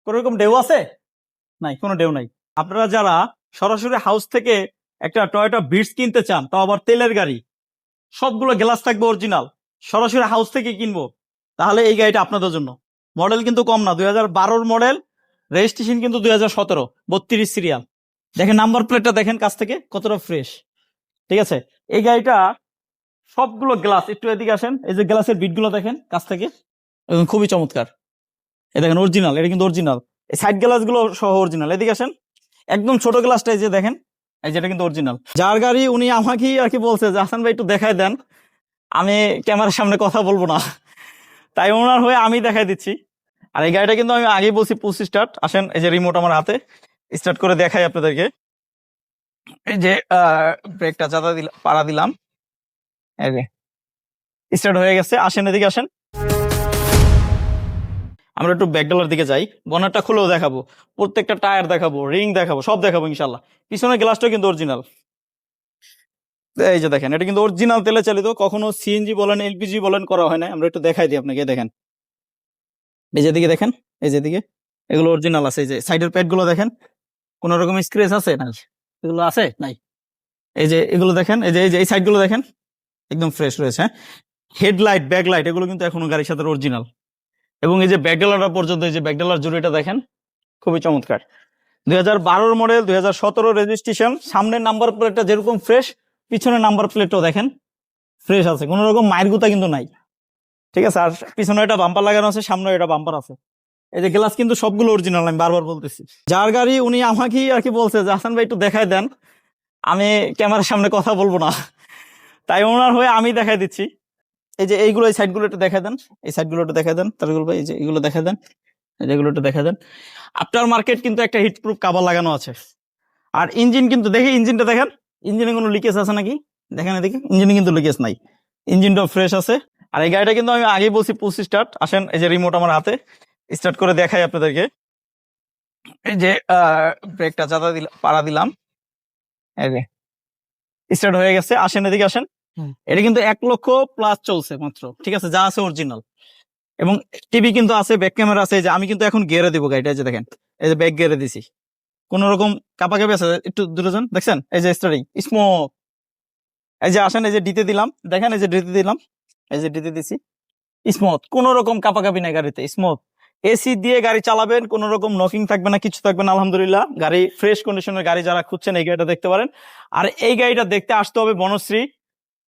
কোন রকম ঢেউ আছে? নাই, কোনো ঢেউ নাই। আপনারা যারা সরাসরি হাউস থেকে একটা টয়োটা ভিটস কিনতে চান, তাও আবার তেলের গাড়ি, সবগুলো গ্লাস থাকবে অরিজিনাল, সরাসরি হাউস থেকে কিনবো, তাহলে এই গাড়িটা আপনাদের জন্য। মডেল কিন্তু কম না, 2012 মডেল, রেজিস্ট্রেশন কিন্তু 2017, 32 সিরিয়াল। দেখেন নাম্বার প্লেটটা, দেখেন কাছ থেকে কতটা ফ্রেশ। ঠিক আছে, এই গাড়িটা সবগুলো গ্লাস, একটু এদিকে আসেন, এই যে গ্লাসের বিটগুলো দেখেন কাছ থেকে, এবং খুবই চমৎকার। এই দেখেন অরিজিনাল, এটা কিন্তু অরিজিনাল। এই সাইড গ্লাস গুলো সহ অরিজিনাল। এদিকে আসেন, একদম ছোট গ্লাসটা এই যে দেখেন, এই যেটা কিন্তু অরিজিনাল। যার গাড়ি উনি আমাকেই আর কি বলছে যে হাসান ভাই একটু দেখায় দেন, আমি ক্যামেরার সামনে কথা বলবো না, তাই ওনার হয়ে আমি দেখাই দিচ্ছি। আর এই গাড়িটা কিন্তু আমি আগেই বলছি পুশ স্টার্ট। আসেন, এই যে রিমোট আমার হাতে, স্টার্ট করে দেখাই আপনাদেরকে। এই যে ব্রেকটা পাড়া দিলাম, এই যে স্টার্ট হয়ে গেছে। আসেন, এদিকে আসেন, আমরা একটু ব্যাকডালার দিকে যাই। বনারটা খুলেও দেখাবো, প্রত্যেকটা টায়ার দেখাবো, রিং দেখাবো, সব দেখাবো ইনশাল্লাহ। পিছনের গ্লাসটাও কিন্তু অরিজিনাল। এই যে দেখেন, এটা কিন্তু অরিজিনাল তেলে চালিত, কখনো সিএনজি বলেন এলপিজি বলেন করা হয় না। আমরা একটু দেখাই দিই আপনাকে, দেখেন এই যে দিকে দেখেন, এই যে দিকে এগুলো অরিজিনাল আছে। এই যে সাইডের প্যাড গুলো দেখেন, কোন রকম স্ক্র্যাচ আছে না, এগুলো আছে নাই। এই যে এগুলো দেখেন, এই সাইড গুলো দেখেন, একদম ফ্রেশ রয়েছে। হেডলাইট, ব্যাকলাইট, এগুলো কিন্তু এখনো গাড়ির সাথে অরিজিনাল। এবং এই যে ব্যাকডালারটা পর্যন্ত, এই যে ব্যাকডালার জুড়িটা দেখেন, খুবই চমৎকার। 2012 মডেল, 2017 রেজিস্ট্রেশন। সামনের নাম্বার প্লেটটা যেরকম ফ্রেশ, পিছনের নাম্বার প্লেটটাও দেখেন ফ্রেশ আছে, কোন রকম মায়ের গুতা কিন্তু নাই। ঠিক আছে, আর পিছনে একটা বাম্পার লাগানো আছে, সামনে এটা বাম্পার আছে। এই যে গ্লাস কিন্তু সবগুলো অরিজিনাল, আমি বারবার বলতেছি। যার গাড়ি উনি আমাকেই আর কি বলছে যে হাসান ভাই একটু দেখায় দেন, আমি ক্যামেরার সামনে কথা বলবো না, তাই ওনার হয়ে আমি দেখাই দিচ্ছি। এই যে এইগুলো, এই সাইডগুলো একটু দেখা দেন, এই সাইডগুলো একটু দেখা দেন তারগুলো ভাই, এই যে এগুলো দেখা দেন, এই যেগুলো একটু দেখা দেন। আফটার মার্কেট কিন্তু একটা হিট প্রুফ কাভার লাগানো আছে। আর ইঞ্জিন কিন্তু, দেখি ইঞ্জিনটা দেখেন, ইঞ্জিনে কোনো লিকেজ আছে নাকি দেখেন, এদিকে ইঞ্জিনে কিন্তু লিকেজ নাই, ইঞ্জিনটাও ফ্রেশ আছে। আর এই গাড়িটা কিন্তু আমি আগেই বলছি পুশ স্টার্ট। আসেন, এই যে রিমোট আমার হাতে, স্টার্ট করে দেখাই আপনাদেরকে। এই যে ব্রেকটা পাড়া দিলাম, এই যে স্টার্ট হয়ে গেছে। আসেন, এদিকে আসেন, এটা কিন্তু 1,00,000+ চলছে মাত্র। ঠিক আছে, যা আছে অরিজিনাল। এবং টিভি কিন্তু আছে, ব্যাক ক্যামেরা আছে। এই যে আমি কিন্তু এখন গিয়ারে দিব গাড়িটা, এই যে দেখেন, এই যে ব্যাক গিয়ারে দিছি, কোন রকম কাপাকাপি আছে? একটু দূরে যান, দেখছেন এই যে স্টার্টিং স্মুথ। এই যে আসেন, এই যে ডিতে দিলাম, দেখেন এই যে ডিতে দিলাম, এই যে ডিতে দিছি, স্মুথ, কোন রকম কাপাকাপি নাই গাড়িতে, স্মুথ। এসি দিয়ে গাড়ি চালাবেন, কোন রকম নকিং থাকবে না, কিছু থাকবে না। আলহামদুলিল্লাহ, গাড়ি ফ্রেশ কন্ডিশনের গাড়ি যারা খুঁজছেন এই গাড়িটা দেখতে পারেন। আর এই গাড়িটা দেখতে আসতে হবে বনশ্রী।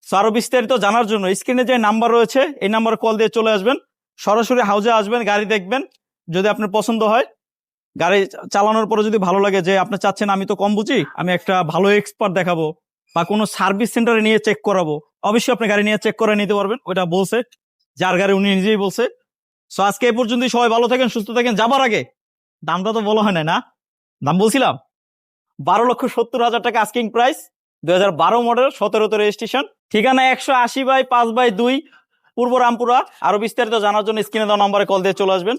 আরো বিস্তারিত জানার জন্য স্ক্রিনে যে নাম্বার রয়েছে, এই নাম্বারে কল দিয়ে চলে আসবেন, সরাসরি হাউজে আসবেন, গাড়ি দেখবেন। যদি আপনার পছন্দ হয়, গাড়ি চালানোর পরে যদি ভালো লাগে, যে আপনি চাচ্ছেন আমি তো কম বুঝি, আমি একটা ভালো এক্সপার্ট দেখাবো বা কোনো সার্ভিস সেন্টারে নিয়ে চেক করাবো, অবশ্যই আপনি গাড়ি নিয়ে চেক করে নিতে পারবেন। ওটা বলছে, যার গাড়ি উনি নিজেই বলছে। সো আজকে এই পর্যন্ত, সবাই ভালো থাকেন, সুস্থ থাকেন। যাবার আগে দামটা তো বলা হয় না, দাম বলছিলাম 12,70,000 টাকা আস্কিং প্রাইস, 2012 মডেল, 17 রেজিস্ট্রেশন। ঠিকানা 180/5/2 পূর্ব রামপুরা। আরো বিস্তারিত জানার জন্য স্ক্রিনে দেওয়া নম্বরে কল দিয়ে চলে আসবেন।